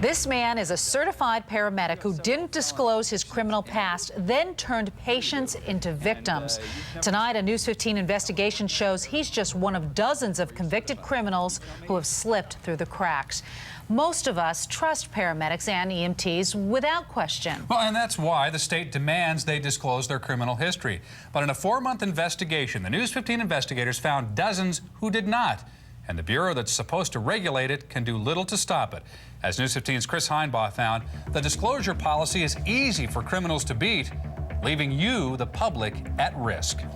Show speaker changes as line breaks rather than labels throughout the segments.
This man is a certified paramedic who didn't disclose his criminal past, then turned patients into victims. Tonight, a News 15 investigation shows he's just one of dozens of convicted criminals who have slipped through the cracks. Most of us trust paramedics and EMTs without question.
Well, and that's why the state demands they disclose their criminal history. But in a 4-month investigation, the News 15 investigators found dozens who did not. And the Bureau that's supposed to regulate it can do little to stop it. As News 15's Chris Heinbaugh found, the disclosure policy is easy for criminals to beat, leaving you, the public, at risk.
Region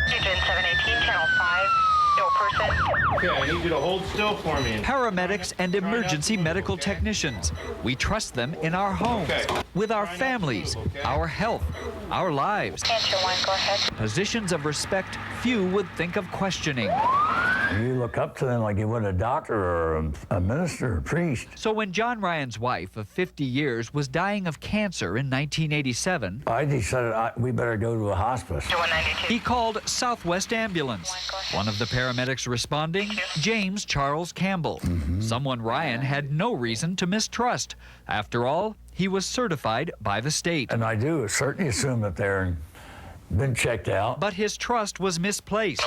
718, Channel 5, no person.
Okay, I need you to hold still for me.
Paramedics and emergency medical technicians. We trust them in our homes, with our families, our health, our lives.
Answer 1, go ahead.
Positions of respect few would think of questioning.
You look up to them like you would a doctor or a minister or a priest.
So when John Ryan's wife of 50 years was dying of cancer in 1987,
I decided we better go to a hospice.
he called Southwest Ambulance. One of the paramedics responding, James Charles Campbell. Someone Ryan had no reason to mistrust. After all, he was certified by the state.
And I do certainly assume that they're been checked out.
But his trust was misplaced.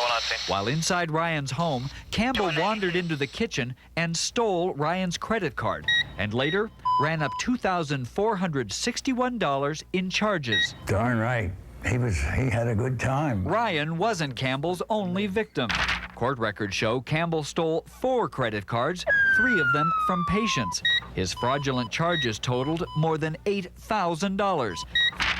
While inside Ryan's home, Campbell wandered into the kitchen and stole Ryan's credit card, and later ran up $2,461 in charges.
Darn right. He had a good time.
Ryan wasn't Campbell's only victim. Court records show Campbell stole 4 credit cards, 3 of them from patients. His fraudulent charges totaled more than $8,000.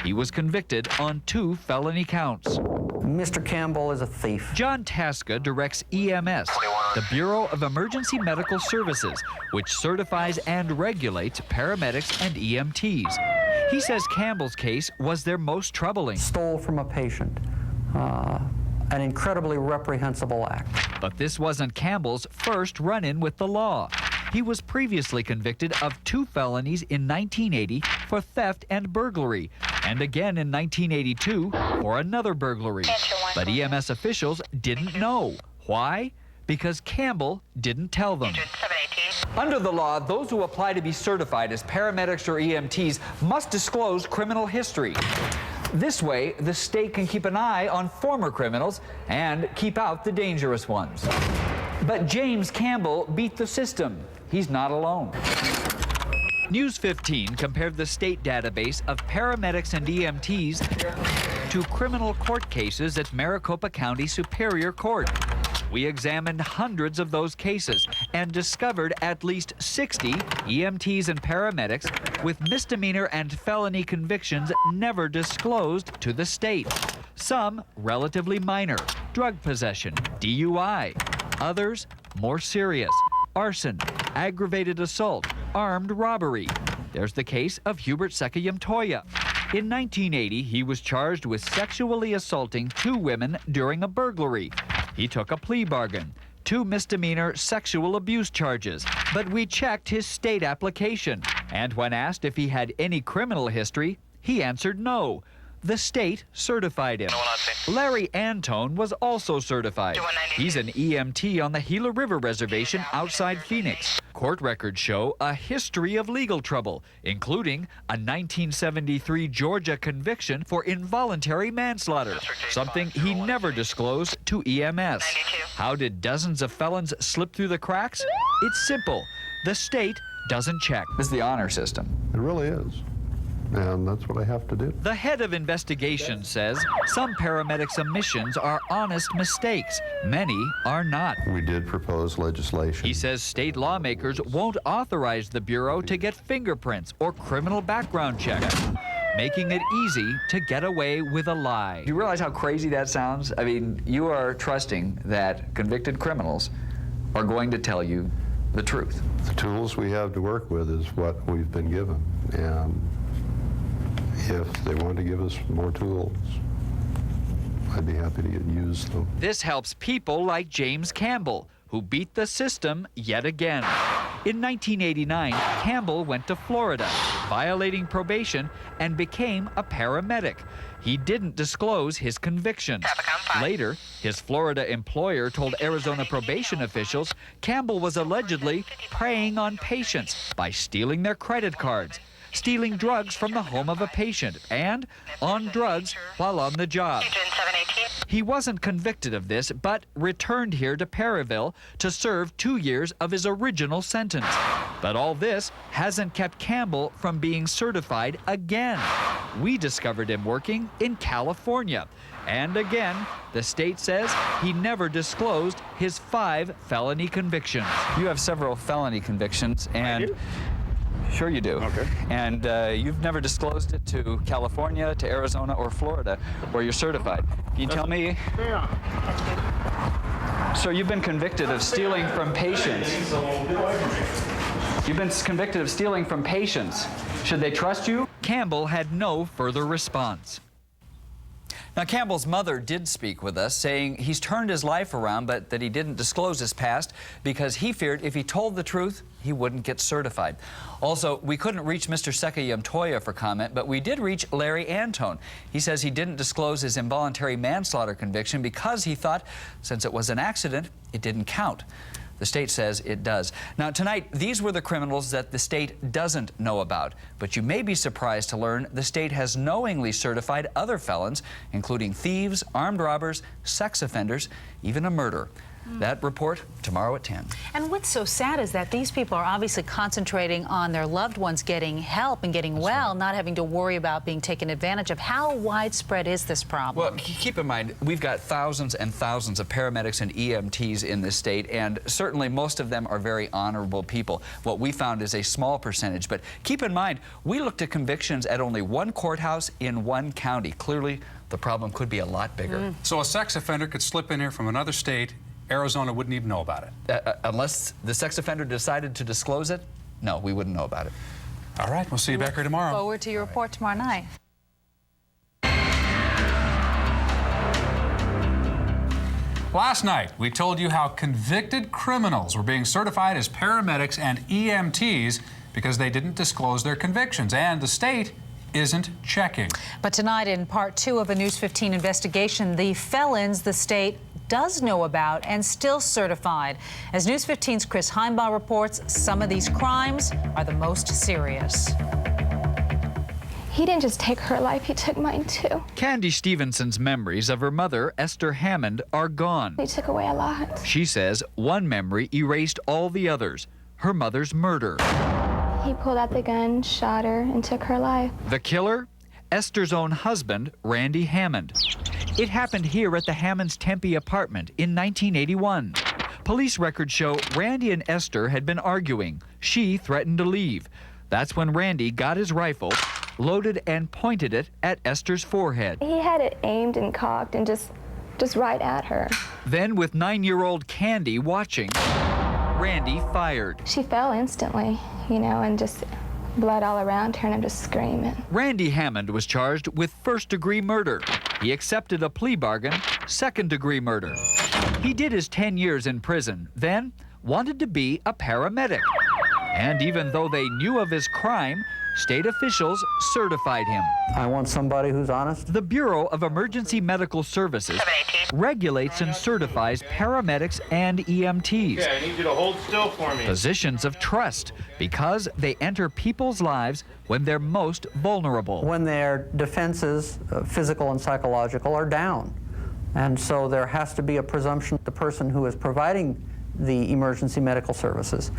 He was convicted on 2 felony counts.
Mr. Campbell is a thief.
John Tasca directs EMS, the Bureau of Emergency Medical Services, which certifies and regulates paramedics and EMTs. He says Campbell's case was their most troubling.
Stole from a patient. An incredibly reprehensible act.
But this wasn't Campbell's first run-in with the law. He was previously convicted of 2 felonies in 1980 for theft and burglary, and again in 1982 for another burglary. But EMS officials didn't know. Why? Because Campbell didn't tell them. Under the law, those who apply to be certified as paramedics or EMTs must disclose criminal history. This way, the state can keep an eye on former criminals and keep out the dangerous ones. But James Campbell beat the system. He's not alone. News 15 compared the state database of paramedics and EMTs to criminal court cases at Maricopa County Superior Court. We examined hundreds of those cases and discovered at least 60 EMTs and paramedics with misdemeanor and felony convictions never disclosed to the state. Some relatively minor, drug possession, DUI. Others more serious, arson, aggravated assault, armed robbery. There's the case of Hubert Sekayem-Toya. In 1980, he was charged with sexually assaulting 2 women during a burglary. He took a plea bargain, 2 misdemeanor sexual abuse charges. But we checked his state application, and when asked if he had any criminal history, he answered no. The state certified him. Larry Antone was also certified. He's an EMT on the Gila River Reservation outside Phoenix. Court records show a history of legal trouble, including a 1973 Georgia conviction for involuntary manslaughter, something he never disclosed to EMS. How did dozens of felons slip through the cracks? It's simple. The state doesn't check.
This is the honor system.
It really is. And that's what I have to do.
The head of investigation says some paramedics' omissions are honest mistakes. Many are not.
We did propose legislation.
He says state lawmakers won't authorize the Bureau to get fingerprints or criminal background checks, making it easy to get away with a lie.
Do you realize how crazy that sounds? I mean, you are trusting that convicted criminals are going to tell you the truth.
The tools we have to work with is what we've been given. And if they want to give us more tools, I'd be happy to use them.
This helps people like James Campbell, who beat the system yet again. In 1989, Campbell went to Florida, violating probation, and became a paramedic. He didn't disclose his convictions. Later, his Florida employer told Arizona probation officials Campbell was allegedly preying on patients by stealing their credit cards, stealing drugs from the home of a patient, and on drugs while on the job. He wasn't convicted of this, but returned here to Perryville to serve 2 years of his original sentence. But all this hasn't kept Campbell from being certified again. We discovered him working in California. And again, the state says he never disclosed his 5 felony convictions.
You have several felony convictions, and sure you do.
Okay.
And you've never disclosed it to California, to Arizona, or Florida, where you're certified. Can you tell me? So you've been convicted of stealing from patients. You've been convicted of stealing from patients. Should they trust you?
Campbell had no further response.
Now, Campbell's mother did speak with us, saying he's turned his life around, but that he didn't disclose his past because he feared if he told the truth, he wouldn't get certified. Also, we couldn't reach Mr. Sekayamtoya for comment, but we did reach Larry Antone. He says he didn't disclose his involuntary manslaughter conviction because he thought, since it was an accident, it didn't count. The state says it does. Now, tonight, these were the criminals that the state doesn't know about. But you may be surprised to learn the state has knowingly certified other felons, including thieves, armed robbers, sex offenders, even a murder. That report tomorrow at 10.
And what's so sad is that these people are obviously concentrating on their loved ones getting help and getting well, not having to worry about being taken advantage of. How widespread is this problem?
Well, keep in mind, we've got thousands and thousands of paramedics and EMTs in this state, and certainly most of them are very honorable people. What we found is a small percentage, but keep in mind, we looked at convictions at only one courthouse in one county. Clearly, the problem could be a lot bigger.
So a sex offender could slip in here from another state. Arizona wouldn't even know about it.
Unless the sex offender decided to disclose it, no, we wouldn't know about it.
All right, we'll see you back here tomorrow.
Forward to your report tomorrow night.
Last night, we told you how convicted criminals were being certified as paramedics and EMTs because they didn't disclose their convictions, and the state isn't checking.
But tonight, in part 2 of a News 15 investigation, the felons the state does know about and still certified. As News 15's Chris Heinbaugh reports, some of these crimes are the most serious.
He didn't just take her life, he took mine too.
Candy Stevenson's memories of her mother, Esther Hammond, are gone.
He took away a lot.
She says one memory erased all the others, her mother's murder.
He pulled out the gun, shot her, and took her life.
The killer? Esther's own husband, Randy Hammond. It happened here at the Hammond's Tempe apartment in 1981. Police records show Randy and Esther had been arguing. She threatened to leave. That's when Randy got his rifle, loaded and pointed it at Esther's forehead.
He had it aimed and cocked and just right at her.
Then, with 9-year-old Candy watching, Randy fired.
She fell instantly, you know, and just blood all around her, and I'm just screaming.
Randy Hammond was charged with first-degree murder. He accepted a plea bargain, second-degree murder. He did his 10 years in prison, then wanted to be a paramedic. And even though they knew of his crime, state officials certified him.
I want somebody who's honest.
The Bureau of Emergency Medical Services regulates and certifies paramedics and EMTs.
Okay, I need you to hold still for me.
Positions of trust because they enter people's lives when they're most vulnerable.
When their defenses, physical and psychological, are down. And so there has to be a presumption the person who is providing the emergency medical services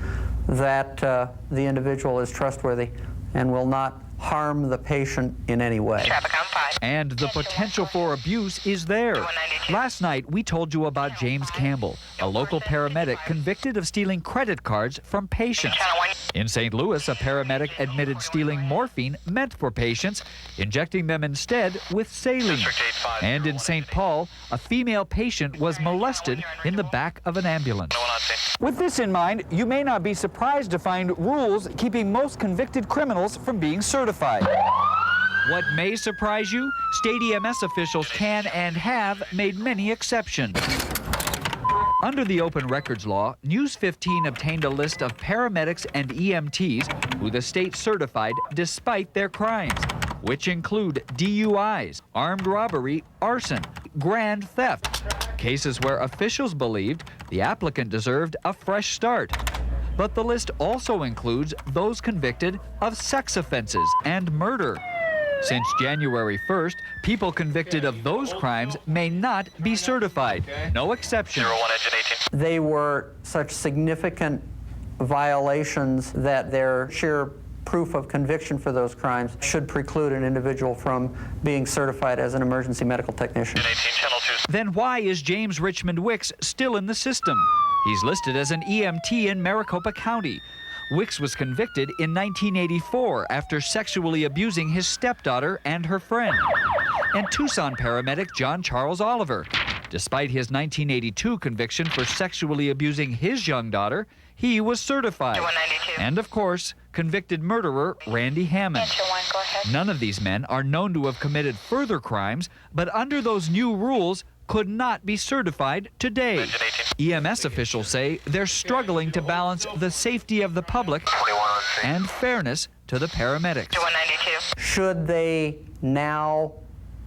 that the individual is trustworthy and will not harm the patient in any way.
Traffic on 5.
And the potential for abuse is there. Last night, we told you about James Campbell, a local paramedic convicted of stealing credit cards from patients. In St. Louis, a paramedic admitted stealing morphine meant for patients, injecting them instead with saline. And in St. Paul, a female patient was molested in the back of an ambulance.
With this in mind, you may not be surprised to find rules keeping most convicted criminals from being certified.
What may surprise you, state EMS officials can and have made many exceptions. Under the open records law, News 15 obtained a list of paramedics and EMTs who the state certified despite their crimes, which include DUIs, armed robbery, arson, grand theft, cases where officials believed the applicant deserved a fresh start. But the list also includes those convicted of sex offenses and murder. Since January 1st, people convicted of those crimes may not be certified. No exceptions.
They were such significant violations that their sheer proof of conviction for those crimes should preclude an individual from being certified as an emergency medical technician.
Then why is James Richmond Wicks still in the system? He's listed as an EMT in Maricopa County. Wicks was convicted in 1984 after sexually abusing his stepdaughter and her friend. And Tucson paramedic John Charles Oliver. Despite his 1982 conviction for sexually abusing his young daughter, he was certified. And of course, convicted murderer Randy Hammond. None of these men are known to have committed further crimes, but under those new rules, could not be certified today. EMS officials say they're struggling to balance the safety of the public and fairness to the paramedics.
Should they now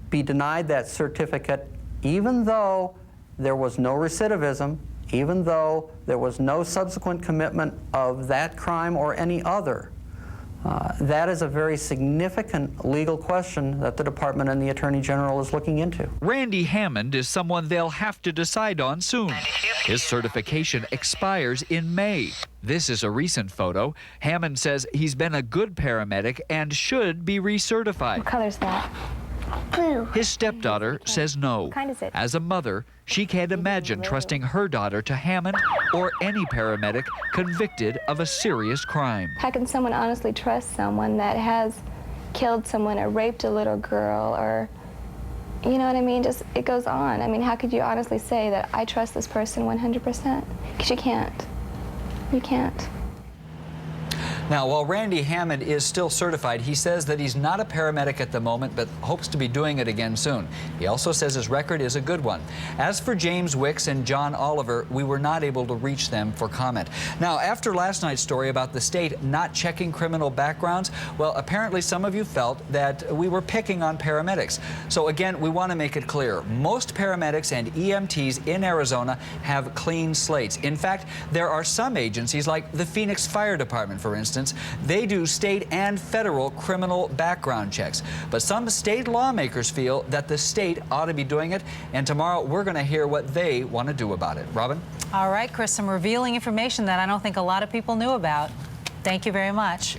be denied that certificate, even though there was no recidivism, even though there was no subsequent commitment of that crime or any other? That is a very significant legal question that the Department and the Attorney General is looking into.
Randy Hammond is someone they'll have to decide on soon. His certification expires in May. This is a recent photo. Hammond says he's been a good paramedic and should be recertified.
What color's that? Blue.
His stepdaughter says no.
What kind is it?
As a mother, she can't imagine trusting her daughter to Hammond or any paramedic convicted of a serious crime.
How can someone honestly trust someone that has killed someone or raped a little girl or, you know what I mean? Just, it goes on. I mean, how could you honestly say that I trust this person 100%? Because you can't. You can't.
Now, while Randy Hammond is still certified, he says that he's not a paramedic at the moment, but hopes to be doing it again soon. He also says his record is a good one. As for James Wicks and John Oliver, we were not able to reach them for comment. Now, after last night's story about the state not checking criminal backgrounds, well, apparently some of you felt that we were picking on paramedics. So again, we want to make it clear. Most paramedics and EMTs in Arizona have clean slates. In fact, there are some agencies, like the Phoenix Fire Department, for instance, they do state and federal criminal background checks. But some state lawmakers feel that the state ought to be doing it, and tomorrow we're going to hear what they want to do about it. Robin?
All right, Chris, some revealing information that I don't think a lot of people knew about. Thank you very much.